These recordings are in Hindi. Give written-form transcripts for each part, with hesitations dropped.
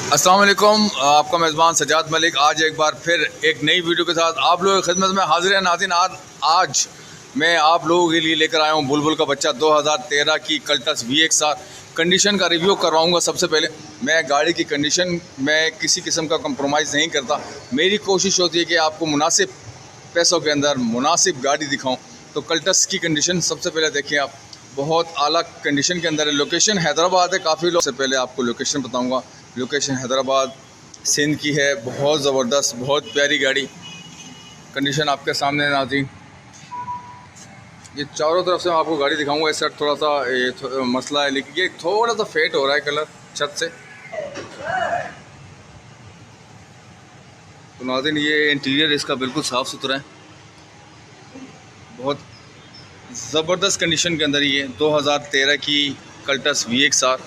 अस्सलाम वालेकुम, आपका मेज़बान सजाद मलिक आज एक बार फिर एक नई वीडियो के साथ आप लोगों की खिदमत में हाजिर है। नाज़रीन, आज मैं आप लोगों के लिए लेकर आया हूँ बुलबुल का बच्चा 2013 की कल्टस VX-R कंडीशन का रिव्यू करवाऊँगा। सबसे पहले मैं गाड़ी की कंडीशन में किसी किस्म का कंप्रोमाइज़ नहीं करता। मेरी कोशिश होती है कि आपको मुनासिब पैसों के अंदर मुनासिब गाड़ी दिखाऊँ। तो कल्टस की कंडीशन सबसे पहले देखिए आप, बहुत आला कंडीशन के अंदर है। लोकेशन हैदराबाद है। काफ़ी लोग से पहले आपको लोकेशन बताऊंगा। लोकेशन हैदराबाद सिंध की है। बहुत ज़बरदस्त, बहुत प्यारी गाड़ी। कंडीशन आपके सामने है नाज़रीन। ये चारों तरफ से मैं आपको गाड़ी दिखाऊंगा। इस साइड थोड़ा सा मसला है, लेकिन ये थोड़ा सा फेट हो रहा है कलर छत से। तो नाज़रीन, ये इंटीरियर इसका बिल्कुल साफ़ सुथरा है। बहुत ज़बरदस्त कंडीशन के अंदर ये 2013 की कल्टस VX-R।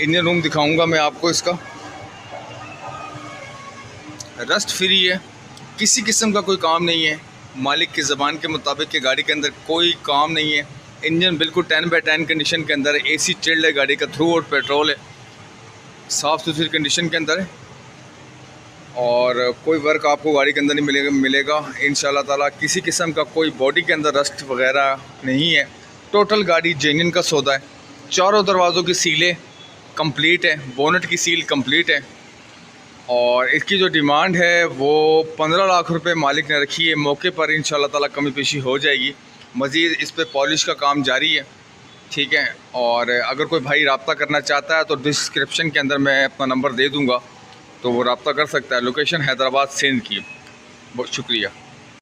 इंजन रूम दिखाऊंगा मैं आपको। इसका रस्ट फ्री है, किसी किस्म का कोई काम नहीं है। मालिक की ज़बान के मुताबिक कि गाड़ी के अंदर कोई काम नहीं है। इंजन बिल्कुल 10/10 कंडीशन के अंदर है। AC चिल्ड है गाड़ी का, थ्रू आउट पेट्रोल है, साफ़ सुथरी कंडीशन के अंदर है। और कोई वर्क आपको गाड़ी के अंदर नहीं मिलेगा इंशाल्लाह ताला। किसी किस्म का कोई बॉडी के अंदर रस्ट वगैरह नहीं है। टोटल गाड़ी जेन्युइन का सौदा है। चारों दरवाज़ों की सीलें कंप्लीट है, बोनट की सील कंप्लीट है। और इसकी जो डिमांड है वो 15 लाख रुपए मालिक ने रखी है। मौके पर इंशाल्लाह ताला कमी पेशी हो जाएगी। मज़ीद इस पर पॉलिश का काम जारी है, ठीक है। और अगर कोई भाई रब्ता करना चाहता है तो डिस्क्रिप्शन के अंदर मैं अपना नंबर दे दूँगा, तो वो रब्ता कर सकता है। लोकेशन हैदराबाद सिंध की। बहुत शुक्रिया।